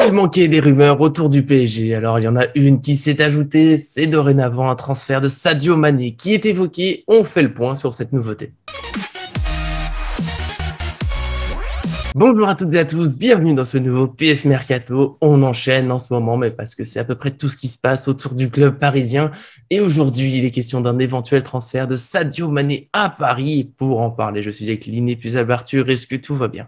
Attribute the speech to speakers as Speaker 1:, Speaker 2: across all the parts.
Speaker 1: Il manquait des rumeurs autour du PSG. Alors, il y en a une qui s'est ajoutée. C'est dorénavant un transfert de Sadio Mané qui est évoqué. On fait le point sur cette nouveauté. Bonjour à toutes et à tous. Bienvenue dans ce nouveau PF Mercato. On enchaîne en ce moment, mais parce que c'est à peu près tout ce qui se passe autour du club parisien. Et aujourd'hui, il est question d'un éventuel transfert de Sadio Mané à Paris. Et pour en parler, je suis avec l'inépuisable Arthur. Est-ce que tout va bien?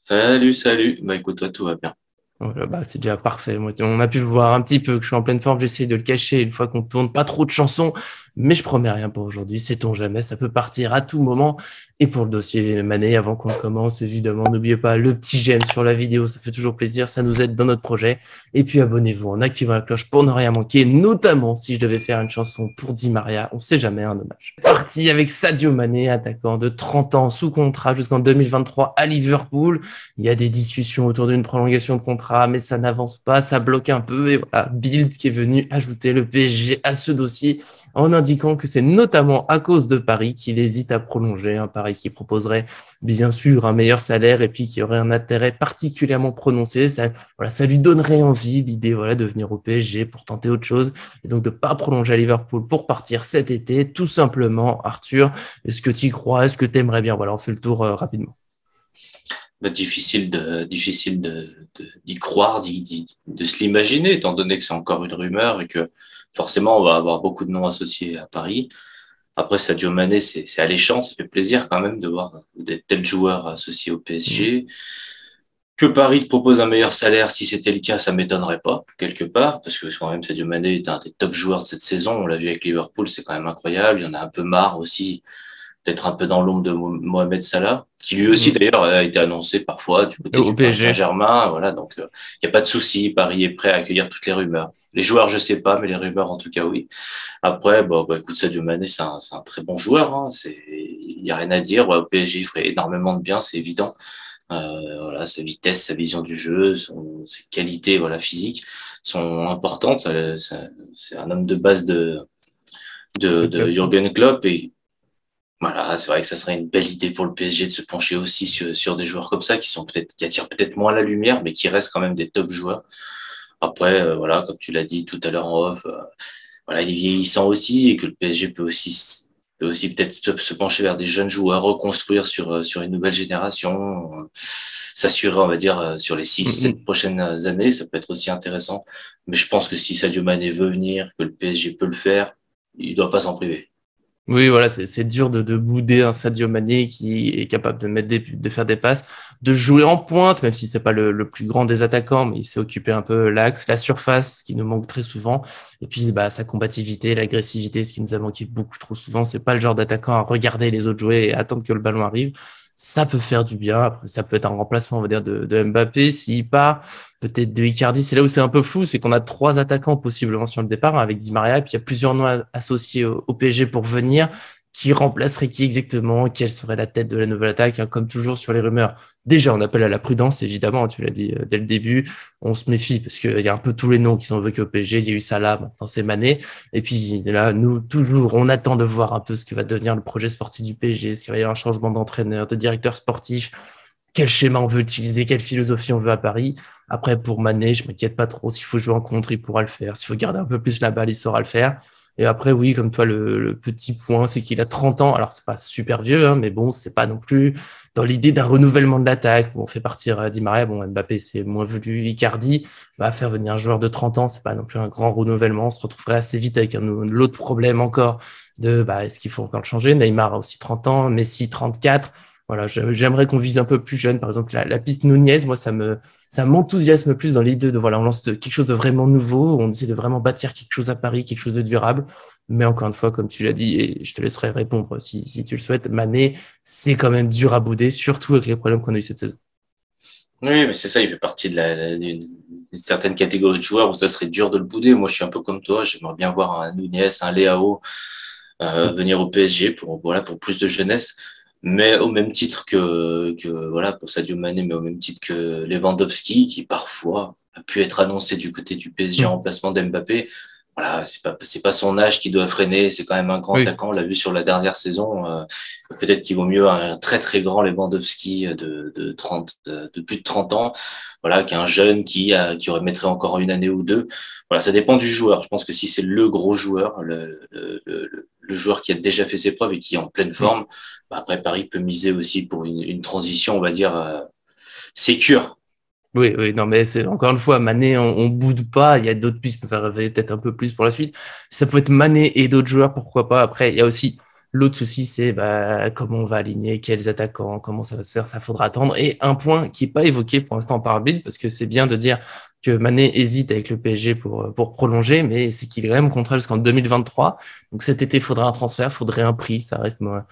Speaker 2: Salut, salut. Bah écoute, toi, tout va bien.
Speaker 1: Voilà, bah, c'est déjà parfait. Moi, on a pu le voir un petit peu que je suis en pleine forme. J'essaie de le cacher une fois qu'on tourne pas trop de chansons, mais je promets rien pour aujourd'hui. Sait-on jamais, ça peut partir à tout moment. Et pour le dossier Mané, avant qu'on commence, évidemment, n'oubliez pas le petit j'aime sur la vidéo. Ça fait toujours plaisir. Ça nous aide dans notre projet. Et puis, abonnez-vous en activant la cloche pour ne rien manquer, notamment si je devais faire une chanson pour Di Maria. On sait jamais, un hommage. Parti avec Sadio Mané, attaquant de 30 ans sous contrat jusqu'en 2023 à Liverpool. Il y a des discussions autour d'une prolongation de contrat, mais ça n'avance pas, ça bloque un peu. Et voilà, Bild qui est venu ajouter le PSG à ce dossier en indiquant que c'est notamment à cause de Paris qu'il hésite à prolonger. Un Paris qui proposerait bien sûr un meilleur salaire et puis qui aurait un intérêt particulièrement prononcé. Ça lui donnerait envie, l'idée de venir au PSG pour tenter autre chose et donc de ne pas prolonger à Liverpool pour partir cet été. Tout simplement, Arthur, est-ce que tu y crois? Est-ce que tu aimerais bien? Voilà, on fait le tour rapidement.
Speaker 2: Bah, d'y croire, de se l'imaginer, étant donné que c'est encore une rumeur et que forcément on va avoir beaucoup de noms associés à Paris. Après, Sadio Mané, c'est alléchant, ça fait plaisir quand même de voir des tels joueurs associés au PSG. Que Paris te propose un meilleur salaire, si c'était le cas, ça m'étonnerait pas, quelque part, parce que quand même Sadio Mané est un des top joueurs de cette saison. On l'a vu avec Liverpool, c'est quand même incroyable. Il y en a un peu marre aussi d'être un peu dans l'ombre de Mohamed Salah, qui lui aussi d'ailleurs a été annoncé parfois du côté
Speaker 1: Au
Speaker 2: du Paris
Speaker 1: PSG.
Speaker 2: Saint-Germain. Voilà, donc il n'y a pas de souci, Paris est prêt à accueillir toutes les rumeurs. Les joueurs, je sais pas, mais les rumeurs en tout cas oui. Après, écoute, Sadio Mané, c'est un très bon joueur. Hein, il y a rien à dire. Ouais, au PSG, il ferait énormément de bien, c'est évident. Voilà, sa vitesse, sa vision du jeu, ses qualités, voilà, physiques sont importantes. C'est un homme de base de Jürgen Klopp et voilà, c'est vrai que ça serait une belle idée pour le PSG de se pencher aussi sur des joueurs comme ça qui attirent peut-être moins la lumière, mais qui restent quand même des top joueurs. Après, voilà, comme tu l'as dit tout à l'heure en off, voilà, il est vieillissant aussi et que le PSG peut aussi peut-être se pencher vers des jeunes joueurs, reconstruire sur une nouvelle génération, s'assurer, on va dire, sur les six, sept prochaines années, ça peut être aussi intéressant. Mais je pense que si Sadio Mané veut venir, que le PSG peut le faire, il doit pas s'en priver.
Speaker 1: Oui, voilà, c'est dur de bouder un Sadio Mané qui est capable de mettre de faire des passes, de jouer en pointe, même si c'est pas le plus grand des attaquants, mais il sait occuper un peu l'axe, la surface, ce qui nous manque très souvent. Et puis, sa combativité, l'agressivité, ce qui nous a manqué beaucoup trop souvent. C'est pas le genre d'attaquant à regarder les autres jouer et attendre que le ballon arrive. Ça peut faire du bien. Après, ça peut être un remplacement, on va dire, de Mbappé. S'il part, peut-être de Icardi. C'est là où c'est un peu flou, c'est qu'on a trois attaquants possiblement sur le départ, hein, avec Di Maria, et puis il y a plusieurs noms associés au PSG pour venir. Qui remplacerait qui exactement? Quelle serait la tête de la nouvelle attaque, hein? Comme toujours sur les rumeurs. Déjà, on appelle à la prudence, évidemment, tu l'as dit dès le début. On se méfie parce qu'il y a un peu tous les noms qui sont évoqués au PSG. Il y a eu Salah, maintenant c'est Mané. Et puis là, nous, toujours, on attend de voir un peu ce que va devenir le projet sportif du PSG. Est-ce qu'il va y avoir un changement d'entraîneur, de directeur sportif? Quel schéma on veut utiliser, quelle philosophie on veut à Paris. Après, pour Mané, je m'inquiète pas trop. S'il faut jouer en contre, il pourra le faire. S'il faut garder un peu plus la balle, il saura le faire. Et après, oui, comme toi, le petit point, c'est qu'il a 30 ans. Alors, c'est pas super vieux, hein, mais bon, c'est pas non plus dans l'idée d'un renouvellement de l'attaque où on fait partir Di Maria. Bon, Mbappé, c'est moins voulu. Icardi, faire venir un joueur de 30 ans, c'est pas non plus un grand renouvellement. On se retrouverait assez vite avec l'autre problème encore de, est-ce qu'il faut encore le changer? Neymar a aussi 30 ans, Messi 34. Voilà, j'aimerais qu'on vise un peu plus jeune. Par exemple, la piste Nunez, moi, ça m'enthousiasme plus dans l'idée de, voilà, on lance quelque chose de vraiment nouveau, on essaie de vraiment bâtir quelque chose à Paris, quelque chose de durable. Mais encore une fois, comme tu l'as dit, et je te laisserai répondre si tu le souhaites, Mané, c'est quand même dur à bouder, surtout avec les problèmes qu'on a eu cette saison.
Speaker 2: Oui, mais c'est ça, il fait partie d'une certaine catégorie de joueurs où ça serait dur de le bouder. Moi, je suis un peu comme toi, j'aimerais bien voir un Nunez, un Leao venir au PSG pour plus de jeunesse. Mais au même titre que voilà, pour Sadio Mané, mais au même titre que Lewandowski, qui parfois a pu être annoncé du côté du PSG en remplacement d'Mbappé. voilà, c'est pas son âge qui doit freiner. C'est quand même un grand attaquant. On l'a vu sur la dernière saison. Peut-être qu'il vaut mieux un très très grand Lewandowski de plus de 30 ans. Voilà, qu'un jeune qui remettrait encore une année ou deux. Voilà, ça dépend du joueur. Je pense que si c'est le gros joueur, le joueur qui a déjà fait ses preuves et qui est en pleine forme, bah après Paris peut miser aussi pour une transition, on va dire, sécure.
Speaker 1: Oui, oui, non, mais c'est encore une fois, Mané, on boude pas. Il y a d'autres pistes qui peuvent faire rêver peut-être un peu plus pour la suite. Ça peut être Mané et d'autres joueurs, pourquoi pas. Après, il y a aussi l'autre souci, c'est comment on va aligner, quels attaquants, comment ça va se faire, ça faudra attendre. Et un point qui n'est pas évoqué pour l'instant par arbitre, parce que c'est bien de dire que Mané hésite avec le PSG pour prolonger, mais c'est qu'il est quand même contrat jusqu'en 2023. Donc cet été, il faudra un transfert, il faudrait un prix. Ça reste mon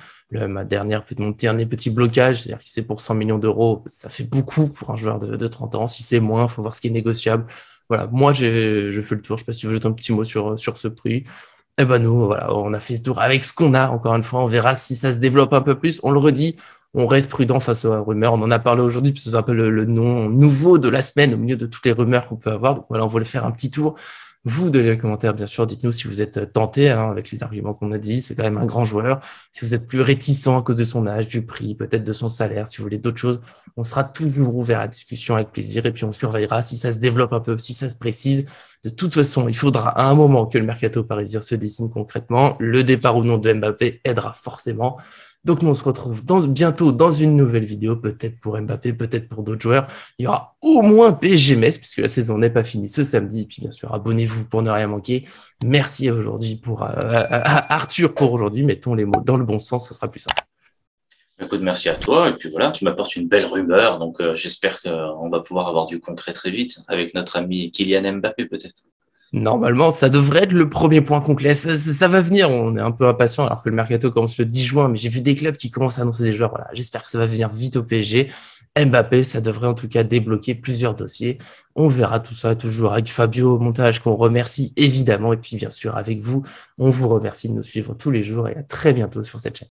Speaker 1: dernier petit blocage. C'est-à-dire que si c'est pour 100 millions d'euros, ça fait beaucoup pour un joueur de 30 ans. Si c'est moins, il faut voir ce qui est négociable. Voilà, moi, je fais le tour. Je ne sais pas si tu veux jeter un petit mot sur ce prix. Eh ben nous, voilà, on a fait ce tour avec ce qu'on a. Encore une fois, on verra si ça se développe un peu plus. On le redit, on reste prudent face aux rumeurs. On en a parlé aujourd'hui, parce que c'est un peu le nom nouveau de la semaine, au milieu de toutes les rumeurs qu'on peut avoir. Donc voilà, on voulait faire un petit tour. Vous, donnez les commentaires, bien sûr. Dites-nous si vous êtes tenté, avec les arguments qu'on a dit. C'est quand même un grand joueur. Si vous êtes plus réticent à cause de son âge, du prix, peut-être de son salaire, si vous voulez d'autres choses, on sera toujours ouvert à la discussion avec plaisir. Et puis, on surveillera si ça se développe un peu, si ça se précise. De toute façon, il faudra à un moment que le mercato parisien se dessine concrètement. Le départ ou non de Mbappé aidera forcément. Donc, nous, on se retrouve bientôt dans une nouvelle vidéo, peut-être pour Mbappé, peut-être pour d'autres joueurs. Il y aura au moins PSG Metz, puisque la saison n'est pas finie ce samedi. Et puis, bien sûr, abonnez-vous pour ne rien manquer. Merci aujourd'hui à Arthur pour aujourd'hui. Mettons les mots dans le bon sens, ça sera plus simple.
Speaker 2: Écoute, merci à toi. Et puis voilà, tu m'apportes une belle rumeur. Donc, j'espère qu'on va pouvoir avoir du concret très vite avec notre ami Kylian Mbappé, peut-être.
Speaker 1: Normalement, ça devrait être le premier point concret. Ça va venir, on est un peu impatient alors que le mercato commence le 10 juin, mais j'ai vu des clubs qui commencent à annoncer des joueurs. Voilà, j'espère que ça va venir vite au PSG. Mbappé, ça devrait en tout cas débloquer plusieurs dossiers. On verra tout ça toujours avec Fabio au montage, qu'on remercie évidemment. Et puis bien sûr avec vous, on vous remercie de nous suivre tous les jours et à très bientôt sur cette chaîne.